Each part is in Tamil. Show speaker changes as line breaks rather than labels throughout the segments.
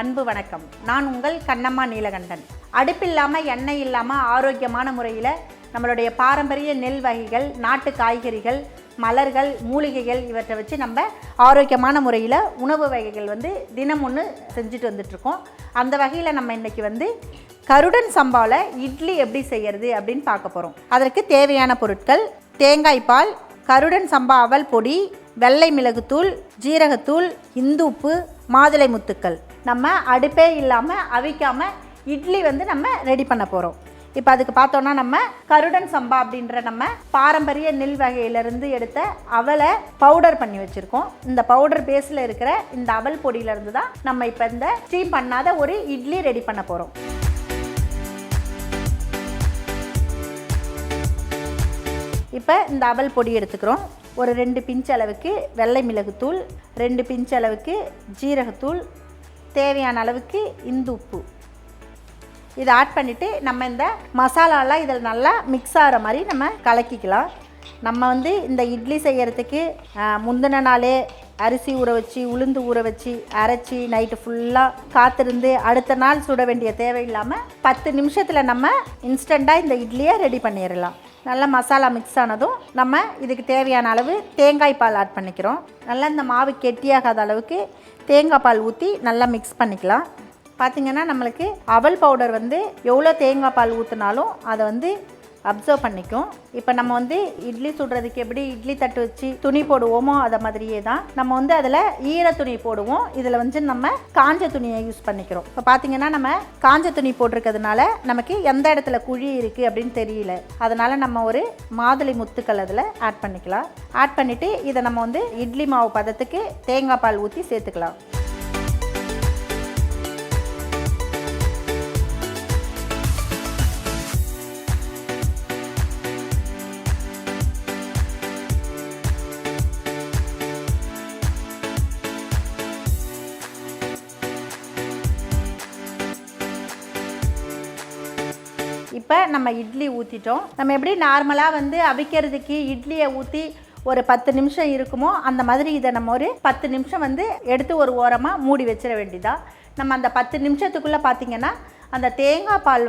அன்பு வணக்கம். நான் உங்கள் கண்ணம்மா நீலகண்டன். அடுப்பில்லாமல் எண்ணெய் இல்லாமல் ஆரோக்கியமான முறையில் நம்மளுடைய பாரம்பரிய நெல் வகைகள், நாட்டு காய்கறிகள், மலர்கள், மூலிகைகள் இவற்றை வச்சு நம்ம ஆரோக்கியமான முறையில் உணவு வகைகள் தினம் ஒன்று செஞ்சுட்டு வந்துட்ருக்கோம். அந்த வகையில் நம்ம இன்றைக்கி கருடன் சம்பாவில் இட்லி எப்படி செய்கிறது அப்படின்னு பார்க்க போகிறோம். அதற்கு தேவையான பொருட்கள்: தேங்காய் பால், கருடன் சம்பா அவல் பொடி, வெள்ளை மிளகுத்தூள், ஜீரகத்தூள், இந்துப்பு, மாதுளை முத்துக்கள். நம்ம அடுப்பே இல்லாமல் அவிக்காமல் இட்லி நம்ம ரெடி பண்ண போகிறோம். இப்போ அதுக்கு பார்த்தோன்னா நம்ம கருடன் சம்பா அப்படின்ற நம்ம பாரம்பரிய நெல் வகையிலேருந்து எடுத்த அவலை பவுடர் பண்ணி வச்சுருக்கோம். இந்த பவுடர் பேஸில் இருக்கிற இந்த அவல் பொடியிலேருந்து தான் நம்ம இப்போ இந்த ஸ்டீம் பண்ணாத ஒரு இட்லி ரெடி பண்ண போகிறோம். இப்போ இந்த அவல் பொடி எடுத்துக்கிறோம். ஒரு 2 பிஞ்ச் அளவுக்கு வெள்ளை மிளகுத்தூள், 2 பிஞ்ச் அளவுக்கு ஜீரகத்தூள், தேவையான அளவுக்கு இந்துப்பு. இதை ஆட் பண்ணிவிட்டு நம்ம இந்த மசாலாலாம் இதில் நல்லா மிக்ஸ் ஆகிற மாதிரி நம்ம கலக்கிக்கலாம். நம்ம இந்த இட்லி செய்கிறதுக்கு முந்தின நாளே அரிசி ஊற வச்சு, உளுந்து ஊற வச்சு, அரைச்சி நைட்டு ஃபுல்லாக காத்திருந்து அடுத்த நாள் சுட வேண்டிய தேவையில்லாமல் 10 நிமிஷத்தில் நம்ம இன்ஸ்டண்ட்டாக இந்த இட்லியை ரெடி பண்ணிடலாம். நல்லா மசாலா மிக்ஸ் ஆனதும் நம்ம இதுக்கு தேவையான அளவு தேங்காய் பால் ஆட் பண்ணிக்கிறோம். நல்லா இந்த மாவு கெட்டியாகாத அளவுக்கு தேங்காய் பால் ஊற்றி நல்லா மிக்ஸ் பண்ணிக்கலாம். பார்த்திங்கன்னா நம்மளுக்கு அவல் பவுடர் எவ்வளோ தேங்காய் பால் ஊற்றினாலும் அதை அப்சர்வ் பண்ணிக்கும். இப்போ நம்ம இட்லி சுடுறதுக்கு எப்படி இட்லி தட்டு வச்சு துணி போடுவோமோ அதை மாதிரியே தான் நம்ம அதில் ஈர துணி போடுவோம். இதில் நம்ம காஞ்ச துணியை யூஸ் பண்ணிக்கிறோம். இப்போ பார்த்திங்கன்னா நம்ம காஞ்ச துணி போட்டிருக்கிறதுனால நமக்கு எந்த இடத்துல குழி இருக்குது அப்படின்னு தெரியல. அதனால் நம்ம ஒரு மாதுளை முத்துக்கள் அதில் ஆட் பண்ணிக்கலாம். ஆட் பண்ணிவிட்டு இதை நம்ம இட்லி மாவு பதத்துக்கு தேங்காய் பால் ஊற்றி சேர்த்துக்கலாம். இப்போ நம்ம இட்லி ஊற்றிட்டோம். நம்ம எப்படி நார்மலாக அவிக்கிறதுக்கு இட்லியை ஊற்றி ஒரு 10 நிமிஷம் இருக்குமோ அந்த மாதிரி இதை நம்ம ஒரு 10 நிமிஷம் எடுத்து ஒரு ஓரமாக மூடி வச்சிட வேண்டியதா. நம்ம அந்த 10 நிமிஷத்துக்குள்ளே பார்த்திங்கன்னா அந்த தேங்காய் பால்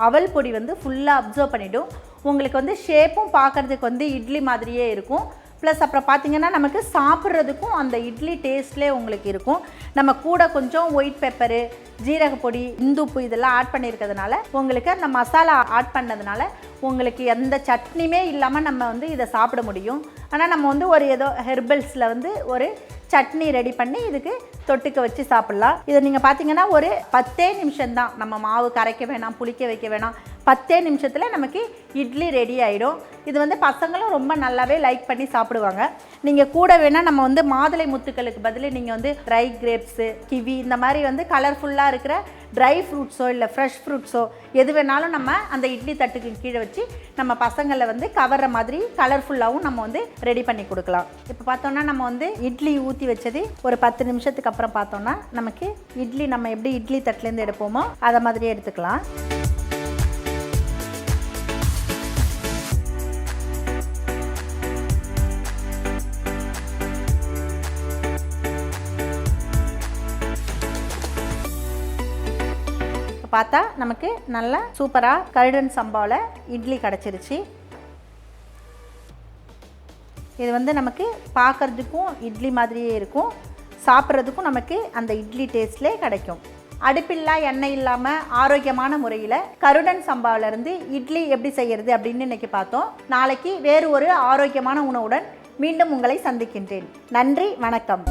அவல் பொடி ஃபுல்லாக அப்சர்வ் பண்ணிவிடும். உங்களுக்கு ஷேப்பும் பார்க்குறதுக்கு இட்லி மாதிரியே இருக்கும். ப்ளஸ் அப்புறம் பார்த்திங்கன்னா நமக்கு சாப்பிட்றதுக்கும் அந்த இட்லி டேஸ்ட்லேயே உங்களுக்கு இருக்கும். நம்ம கூட கொஞ்சம் ஒயிட் பெப்பரு, ஜீரகப்பொடி, இந்துப்பு இதெல்லாம் ஆட் பண்ணியிருக்கிறதுனால உங்களுக்கு அந்த மசாலா ஆட் பண்ணதுனால உங்களுக்கு எந்த சட்னியுமே இல்லாமல் நம்ம இதை சாப்பிட முடியும். ஆனால் நம்ம ஒரு ஏதோ ஹெர்பல்ஸில் ஒரு சட்னி ரெடி பண்ணி இதுக்கு தொட்டுக்க வச்சு சாப்பிட்லாம். இதை நீங்கள் பார்த்தீங்கன்னா ஒரு 10 நிமிஷம்தான். நம்ம மாவு கரைக்க வேணாம், புளிக்க வைக்க வேணாம். 10 நிமிஷத்தில் நமக்கு இட்லி ரெடி ஆகிடும். இது பசங்களும் ரொம்ப நல்லாவே லைக் பண்ணி சாப்பிடுவாங்க. நீங்கள் கூட வேணால் நம்ம மாதுளை முத்துக்களுக்கு பதில் நீங்கள் ட்ரை கிரேப்ஸு, கிவி இந்த மாதிரி கலர்ஃபுல்லாக இருக்கிற ட்ரை ஃப்ரூட்ஸோ இல்லை ஃப்ரெஷ் ஃப்ரூட்ஸோ எது வேணாலும் நம்ம அந்த இட்லி தட்டுக்கு கீழே வச்சு நம்ம பசங்களை கவர்ற மாதிரி கலர்ஃபுல்லாகவும் நம்ம ரெடி பண்ணி கொடுக்கலாம். இப்போ பார்த்தோன்னா நம்ம இட்லி ஊற்றி வச்சது ஒரு 10 நிமிஷத்துக்கு அப்புறம் பார்த்தோன்னா நமக்கு இட்லி நம்ம எப்படி இட்லி தட்டுலேருந்து எடுப்போமோ அதை மாதிரியே எடுத்துக்கலாம். பார்த்தா நமக்கு நல்லா சூப்பராக கருடன் சம்பாவில் இட்லி கிடச்சிருச்சு. இது நமக்கு பார்க்குறதுக்கும் இட்லி மாதிரியே இருக்கும், சாப்பிட்றதுக்கும் நமக்கு அந்த இட்லி டேஸ்ட்லே கிடைக்கும். அடுப்பில்லா எண்ணெய் இல்லாமல் ஆரோக்கியமான முறையில் கருடன் சம்பாவிலேருந்து இட்லி எப்படி செய்கிறது அப்படின்னு இன்றைக்கி பார்த்தோம். நாளைக்கு வேறு ஒரு ஆரோக்கியமான உணவுடன் மீண்டும் உங்களை சந்திக்கின்றேன். நன்றி, வணக்கம்.